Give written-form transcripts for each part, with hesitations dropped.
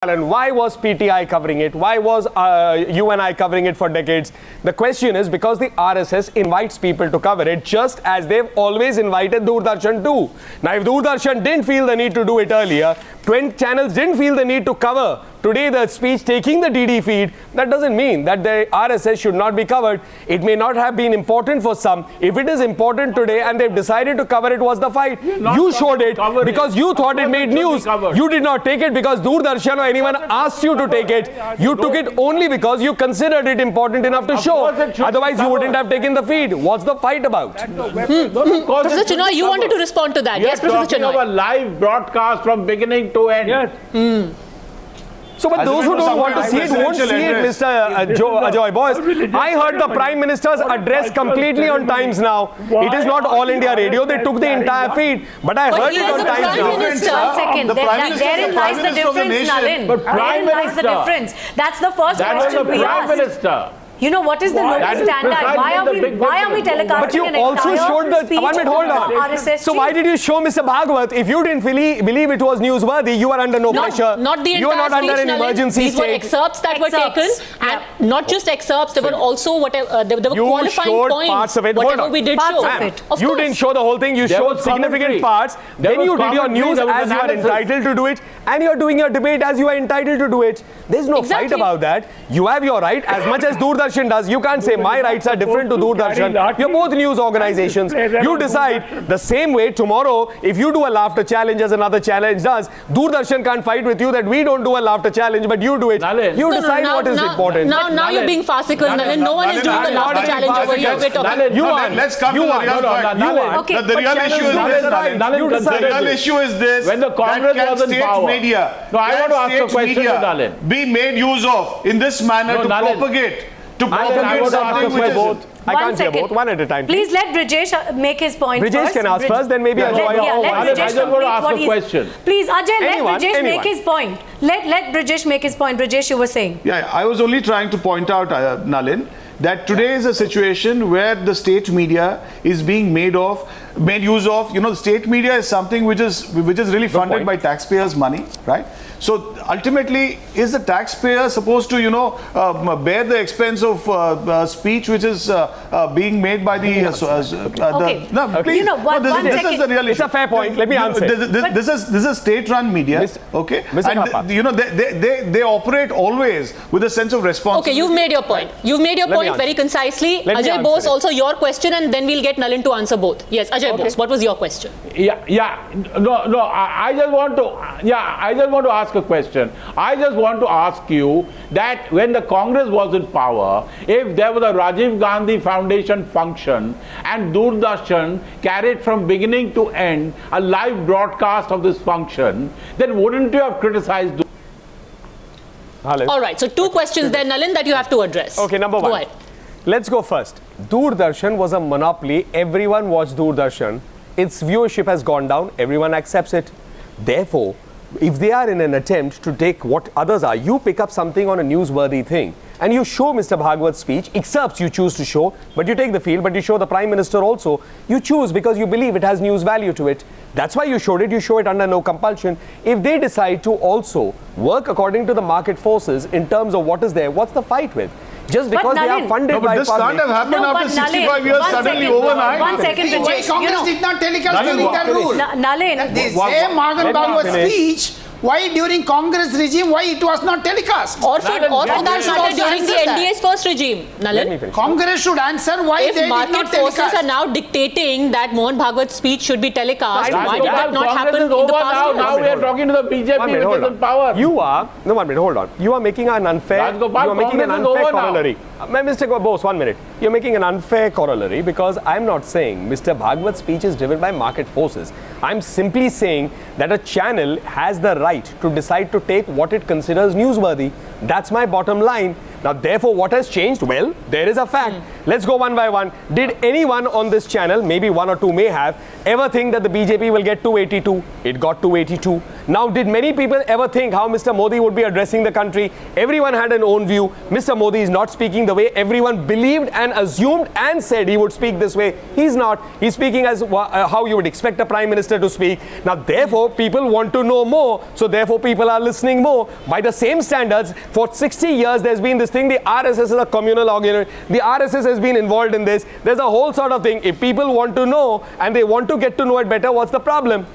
And why was PTI covering it? Why was you and I covering it for decades? The question is because the RSS invites people to cover it just as they've always invited Doordarshan to. Now, if Doordarshan didn't feel the need to do it earlier, 20 channels didn't feel the need to cover today the speech taking the DD feed, that doesn't mean that the RSS should not be covered. It may not have been important for some. If it is important today and they've decided to cover it, what's the fight? You showed it because you thought it made news. You did not take it because Doordarshan or anyone asked you to take it. You took it only because you considered it important enough to show. Otherwise, you wouldn't have taken the feed. What's the fight about? Professor Chinoy, you wanted to respond to that. Yes, Professor Chinoy. We are talking of a live broadcast from beginning to end. Yes. So, but those who don't want to see it won't see it, Mr. Ajoy Boys. I heard the Prime Minister's address completely on Times Now. It is not All India Radio. They took the entire feed. But I heard it on Times Now. One second. Therein lies the difference, Nalin. Therein lies the difference. That's the first question we asked. You know, what is the local standard? Why are we telecasting but you also showed the... One minute, hold on. RSS so why did you show Mr. Bhagwat? If you didn't believe it was newsworthy, you are under no pressure. Not the entire you are not under an emergency These were excerpts that were taken. And not just excerpts, there were also whatever... There were qualifying points. Parts of it. Whatever we did show. You didn't show the whole thing. You showed significant parts. Then you did your news as you are entitled to do it. And you're doing your debate as you are entitled to do it. There's no fight about that. You have your right as much as Doordarshan does. You can't say my rights are different to Doordarshan. You're both news organizations. You decide the same way tomorrow. If you do a laughter challenge as another challenge does, Doordarshan can't fight with you that we don't do a laughter challenge, but you do it. Nalin. You decide what is important. Now you're being farcical, Nalin. No one is doing the laughter challenge over here. You are. Let's come to the real fact. The real issue is this. The real issue is this. When the Congress was in power. Media. No, I want to ask a question to Nalin. Be made use of in this manner to propagate. I can't hear both. One at a time. Please let Brijesh make his point first. Brijesh can ask first, then maybe Ajoy. Let Brijesh I just want to ask a question. Please, Ajay, let Brijesh make his point. Let Brijesh make his point. Brijesh, you were saying. Yeah, I was only trying to point out, Nalin, that today is a situation where the state media is being made use of. You know, the state media is something which is really funded by taxpayers' money, right? So ultimately, is the taxpayer supposed to, bear the expense of speech which is being made by the... No, please. This is the real issue. It's a fair point. Let me answer. This is state-run media, okay? And they operate always with a sense of responsibility. Okay, you've made your point. You've made your point very concisely. Ajay Bose, also your question, and then we'll get Nalin to answer both. Yes, Ajay Bose, what was your question? I just want to ask a question. I just want to ask you that when the Congress was in power, if there was a Rajiv Gandhi Foundation function and Doordarshan carried from beginning to end a live broadcast of this function, then wouldn't you have criticized? All right, so two questions there, Nalin, that you have to address. Okay, number one. Go ahead. Let's go first. Doordarshan was a monopoly. Everyone watched Doordarshan. Its viewership has gone down. Everyone accepts it. Therefore, if they are in an attempt to take what others are, you pick up something on a newsworthy thing and you show Mr. Bhagwat's speech, excerpts you choose to show, but you take the field, but you show the Prime Minister also. You choose because you believe it has news value to it. That's why you showed it. You show it under no compulsion. If they decide to also work according to the market forces in terms of what is there, what's the fight with? Just because they are funded by this can't have happened after 65 years suddenly overnight. 1 second, Brijesh. Congress did not telecast during that rule. Nalin. The same Mohan Bhagwat speech, why during Congress regime, why it was not telecast? Or for that matter during the NDA's first regime, Nalin. Congress should answer why they did not telecast. If market forces are now dictating that Mohan Bhagwat's speech should be telecast, why did that not happen in the past? Now we are talking to the BJP which is in power. You are, no, 1 minute, hold on. You are making an unfair corollary. Mr. Bose, 1 minute. You're making an unfair corollary because I'm not saying Mr. Bhagwat's speech is driven by market forces. I'm simply saying that a channel has the right to decide to take what it considers newsworthy. That's my bottom line. Now, therefore, what has changed? Well, there is a fact. Let's go one by one. Did anyone on this channel, maybe one or two may have, ever think that the BJP will get 282? It got 282. Now, did many people ever think how Mr. Modi would be addressing the country? Everyone had an own view. Mr. Modi is not speaking the way everyone believed and assumed and said he would speak this way. He's not. He's speaking as how you would expect a prime minister to speak. Now, therefore, people want to know more. So, therefore, people are listening more. By the same standards, for 60 years, there's been this thing. The RSS is a communal organ. The RSS has been involved in this. There's a whole sort of thing. If people want to know and they want to get to know it better, what's the problem?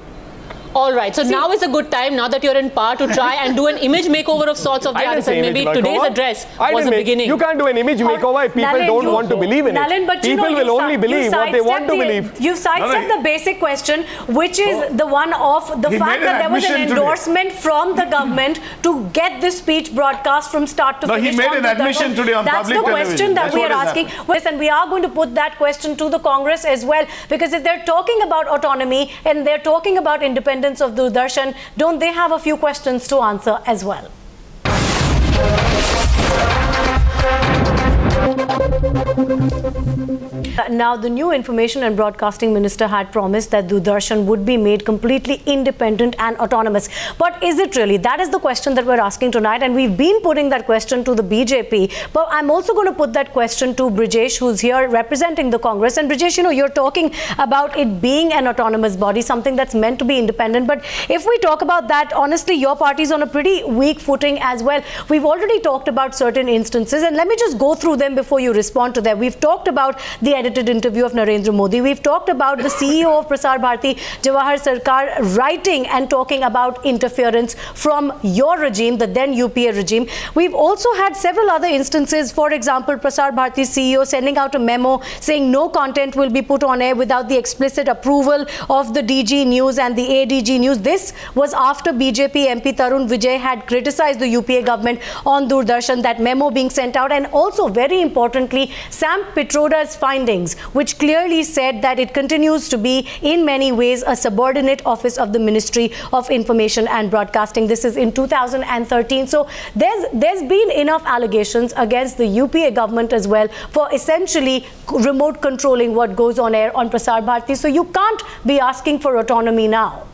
All right, so now is a good time, now that you're in power, to try and do an image makeover of sorts of the RSS. Maybe today's address was the beginning. You can't do an image makeover if people don't want to believe in it. But people will only believe what they want to believe. You sidestepped the basic question, which is the one of the fact that there was an endorsement from the government to get this speech broadcast from start to finish. No, he made an admission today on public television. That's the question that we are asking. And we are going to put that question to the Congress as well, because if they're talking about autonomy and they're talking about independence of Doordarshan, don't they have a few questions to answer as well? Now, the new Information and Broadcasting Minister had promised that Doordarshan would be made completely independent and autonomous. But is it really? That is the question that we're asking tonight, and we've been putting that question to the BJP. But I'm also going to put that question to Brijesh, who's here representing the Congress. And Brijesh, you know, you're talking about it being an autonomous body, something that's meant to be independent. But if we talk about that, honestly, your party's on a pretty weak footing as well. We've already talked about certain instances, and let me just go through them before you respond to them. We've talked about the edited interview of Narendra Modi. We've talked about the CEO of Prasar Bharti, Jawahar Sarkar, writing and talking about interference from your regime, the then UPA regime. We've also had several other instances. For example, Prasar Bharti's CEO sending out a memo saying no content will be put on air without the explicit approval of the DG News and the ADG News. This was after BJP MP Tarun Vijay had criticized the UPA government on Doordarshan, that memo being sent out, and also very importantly, Sam Pitroda's findings, which clearly said that it continues to be in many ways a subordinate office of the Ministry of Information and Broadcasting. This is in 2013. So there's been enough allegations against the UPA government as well for essentially remote controlling what goes on air on Prasar Bharti. So you can't be asking for autonomy now.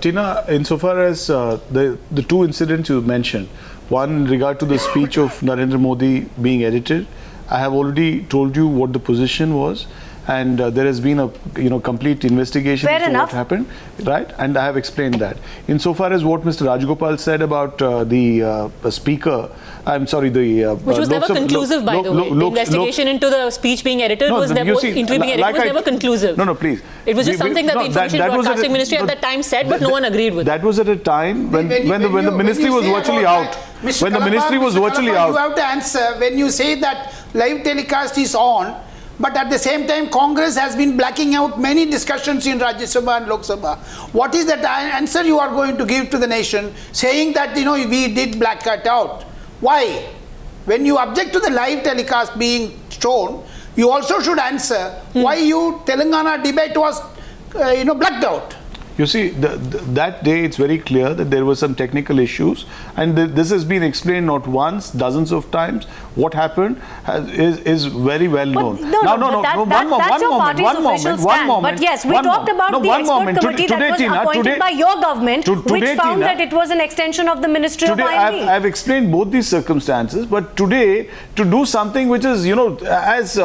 Tina, insofar as the two incidents you mentioned, one in regard to the speech of Narendra Modi being edited, I have already told you what the position was, and there has been a complete investigation into what happened, right? And I have explained that. Insofar as what Mr. Rajagopalan said about the speaker, I'm sorry, the which was never conclusive, by the way. The investigation into the speech being edited was never never conclusive. No, please. It was just something that the Information and Broadcasting Ministry at that time said, but no one agreed with. That was at a time when the ministry was virtually out. When the ministry was virtually out. You have to answer when you say that live telecast is on, but at the same time Congress has been blacking out many discussions in Rajya Sabha and Lok Sabha. What is that answer you are going to give to the nation, saying that, you know, we did black it out? Why? When you object to the live telecast being shown, you also should answer why you Telangana debate was blacked out. You see, that day it's very clear that there were some technical issues, and this has been explained not once, dozens of times. What happened is very well known. That's your party's official stand. But yes, we talked about the expert committee that was appointed by your government, which found that it was an extension of the Ministry of IMD. I've explained both these circumstances, but today, to do something which is, as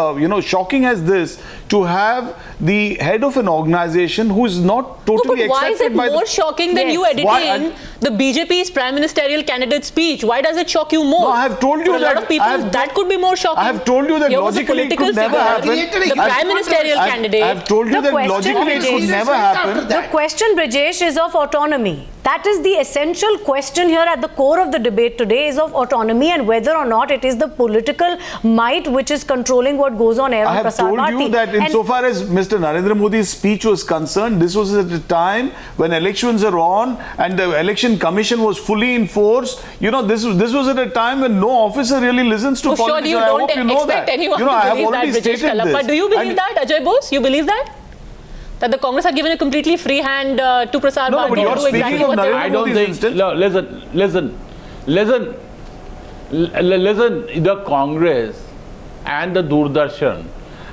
shocking as this, to have the head of an organization who is not totally accepted by why is it more shocking than you editing the BJP's prime ministerial candidate's speech? Why does it shock you more? No, I have told you that. For a lot of people, that could be more shocking. I have told you that logically it could never happen. The prime ministerial candidate. I have told you that logically it could never happen. The question, Brijesh, is of autonomy. That is the essential question here at the core of the debate today, is of autonomy and whether or not it is the political might which is controlling what goes on air on Prasar Bharti. I have told you that insofar as Mr. Narendra Modi's speech was concerned, this was at a time when elections are on and the election commission was fully in force. This was at a time when no officer really listens to politics. Surely you don't expect anyone to believe that, Brijesh Kalappa. Do you believe that, Ajay Bose? You believe that? That the Congress are given a completely free hand to Prasar Bharti to do exactly what they want? I don't think. Listen. The Congress and the Doordarshan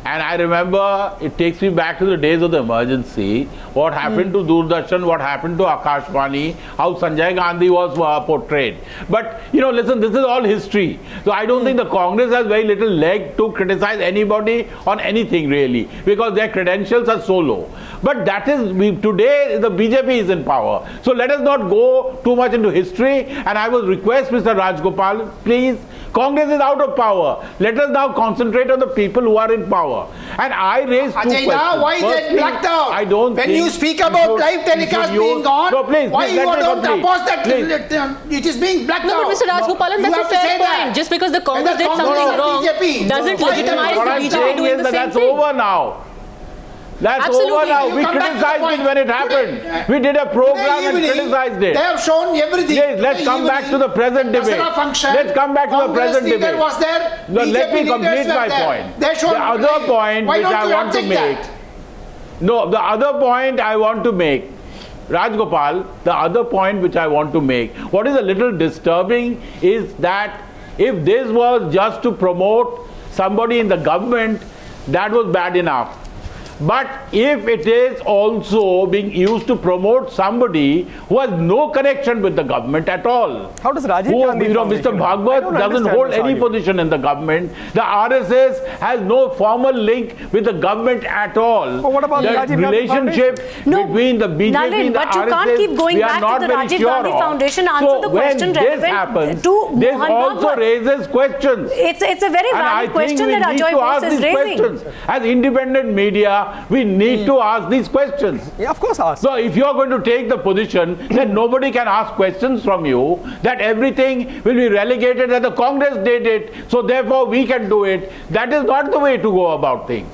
And I remember it takes me back to the days of the emergency, what happened to Doordarshan, what happened to Akashvani, how Sanjay Gandhi was portrayed. But, listen, this is all history. So I don't think the Congress has very little leg to criticize anybody on anything really, because their credentials are so low. But that is, today the BJP is in power. So let us not go too much into history. And I will request Mr. Rajagopalan, please, Congress is out of power. Let us now concentrate on the people who are in power. And I raised two questions. Why is it blacked out? I don't when you speak about live telecast being gone, why you don't oppose that? It is being blacked out. No, but Mr. Rajagopalan, that's a fair point. Just because the Congress did something wrong doesn't legitimize the BJP doing the same that's thing. over now. That's Absolutely. over now. We criticized it when it happened. We did a program and criticized it. They have shown everything. Yes, let's come back to the present debate. Let's come back to the present debate. Was there. No, let me complete my point. The other point which I want to make. No, the other point I want to make. Rajgopal, the other point which I want to make. What is a little disturbing is that if this was just to promote somebody in the government, that was bad enough. But if it is also being used to promote somebody who has no connection with the government at all. How does Rajiv Gandhi Mr. Bhagwat doesn't hold any position in the government. The RSS has no formal link with the government at all. But what about the Rajiv Gandhi relationship between the BJP Nalin, and the but you RSS, can't keep going back to the Rajiv Gandhi Foundation. Answer the question relevant to this Mohan also Bhagwat. raises questions. It's a very valid question that Ajay Bose is raising. As independent media, we need to ask these questions. Yeah, of course ask. So if you are going to take the position that nobody can ask questions from you, that everything will be relegated that the Congress did it, so therefore we can do it, that is not the way to go about things.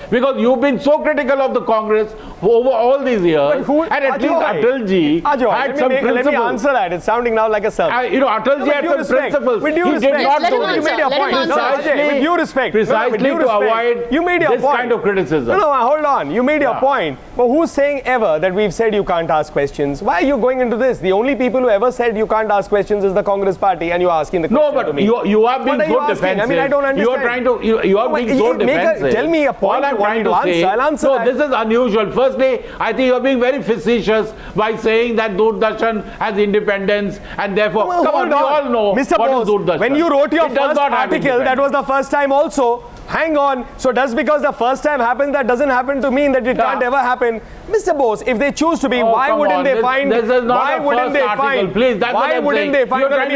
Because you've been so critical of the Congress over all these years, and at least Atalji had some principles. Let me answer that. It's sounding now like a sermon. Atalji had some principles. With due respect, you made your point. With due respect, precisely to avoid this kind of criticism. No, hold on. You made your point. But who's saying ever that we've said you can't ask questions? Why are you going into this? The only people who ever said you can't ask questions is the Congress party, and you're asking the question. No, but you are being so defensive. I mean, I don't understand. You are trying to. You are being so defensive. Tell me a point. All I'm trying to say. I'll answer that. This is unusual. Firstly, I think you're being very facetious by saying that Doordarshan has independence, and therefore, well, come on, we all know Mr. what Bose, is Doordarshan. when you wrote your first article, that was the first time also. Hang on. So just because the first time happened, that doesn't happen to mean that it can't ever happen. Mr. Bose, if they choose to be, why wouldn't they find? This is not why wouldn't they find? Please, that's why wouldn't they find? Let me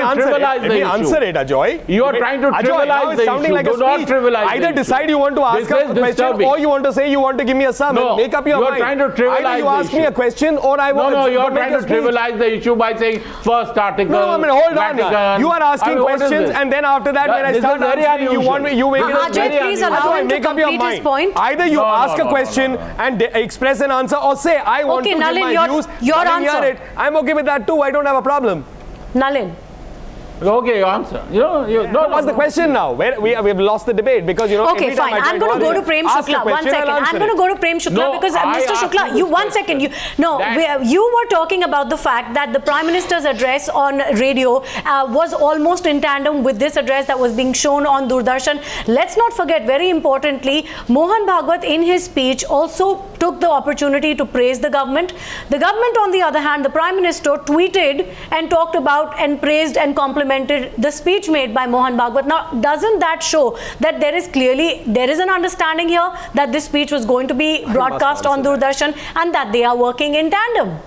answer it, Ajoy. You are trying to trivialize the issue. Like Do not trivialize. Either decide you want to ask a question, or you want to say you want to give me a sermon. No, make up your mind. You are trying to trivialize. Either you ask me a question, or I want. No, you are trying to trivialize the issue by saying first article. No, I mean, hold on. You are asking questions, and then after that, when I start answering, you make it Ajay, please allow him to complete his point. Either you ask a question and express an answer, or say I want to give my views. Your answer. I'm okay with that too. I don't have a problem. Nalin. Okay, your answer. What's the question now? We've lost the debate because Okay, fine. I'm going to go to Prem Shukla. 1 second. I'm going to go to Prem Shukla because Mr. Shukla, you 1 second. You were talking about the fact that the Prime Minister's address on radio was almost in tandem with this address that was being shown on Doordarshan. Let's not forget, very importantly, Mohan Bhagwat in his speech also took the opportunity to praise the government. The government, on the other hand, the Prime Minister tweeted and talked about and praised and complimented the speech made by Mohan Bhagwat. Now, doesn't that show that there is an understanding here that this speech was going to be broadcast on Doordarshan and that they are working in tandem?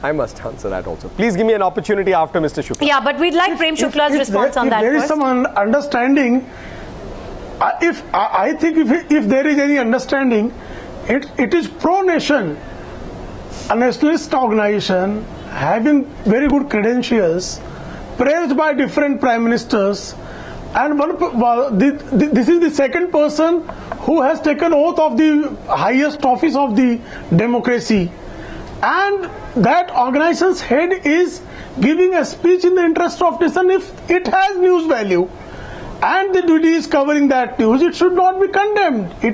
I must answer that also. Please give me an opportunity after Mr. Shukla. Yeah, but we'd like Prem Shukla's response on that. There is some understanding. I think if there is any understanding, it is pro-nation, a nationalist organization having very good credentials, praised by different prime ministers, and this is the second person who has taken oath of the highest office of the democracy, and that organization's head is giving a speech in the interest of nation. If it has news value and the duty is covering that news, it should not be condemned. I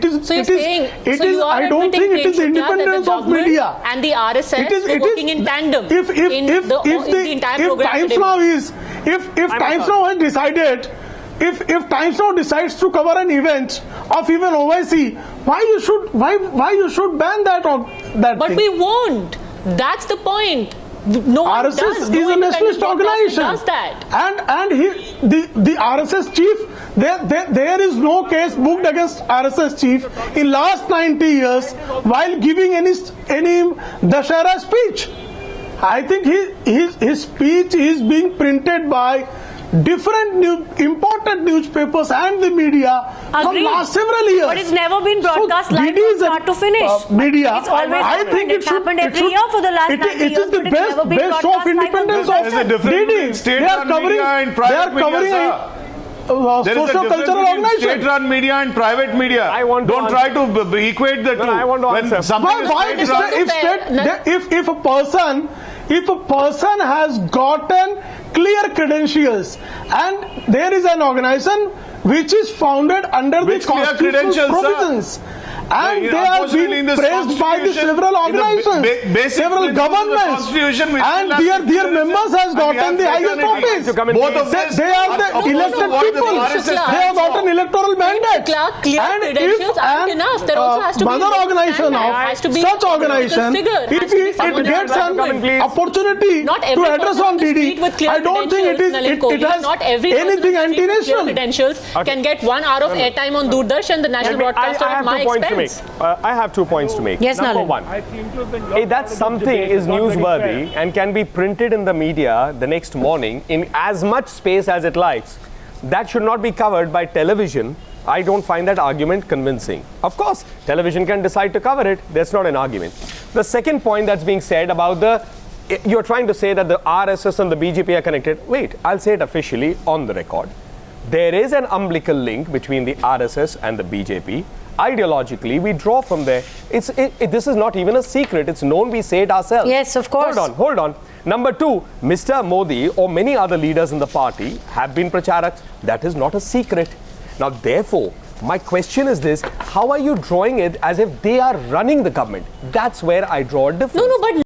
don't think it is the independence of media. And the RSS were working in tandem. If Times Now has decided if Times Now decides to cover an event of even OIC, why you should ban that But thing? we won't. That's the point. No one RSS does. is No a nationalist organization. does that. And the RSS chief, there is no case booked against RSS chief in last 90 years while giving any Dashera speech. I think his speech is being printed by different important newspapers and the media for last several years. But it's never been broadcast live from start to finish. Media. It's always happened. It's happened every year for the last 90 years. It is the best show of independence of DD. They are covering social cultural organization. State-run media and private media. Don't try to equate the two. I want to answer. If a person has gotten clear credentials and there is an organization which is founded under the constitutional provisions, and they are being praised by the several organizations, several governments, and their members has gotten the highest office. Both of them, they are the elected people. They have got an electoral mandate. And if mother organization of such organization, if it gets an opportunity to address on DD, I don't think it has anything anti-national. Credentials can get 1 hour of airtime on Doordarshan, the national broadcaster, at my expense. I have 2 points to make. Yes, Number Nalin. one, that something is newsworthy and can be printed in the media the next morning in as much space as it likes, that should not be covered by television. I don't find that argument convincing. Of course, television can decide to cover it. That's not an argument. The second point that's being said about you're trying to say that the RSS and the BJP are connected. Wait, I'll say it officially on the record. There is an umbilical link between the RSS and the BJP. Ideologically, we draw from there. This is not even a secret. It's known. We say it ourselves. Yes, of course. Hold on. Number 2, Mr. Modi or many other leaders in the party have been pracharaks. That is not a secret. Now, therefore, my question is this: how are you drawing it as if they are running the government? That's where I draw a difference. No, but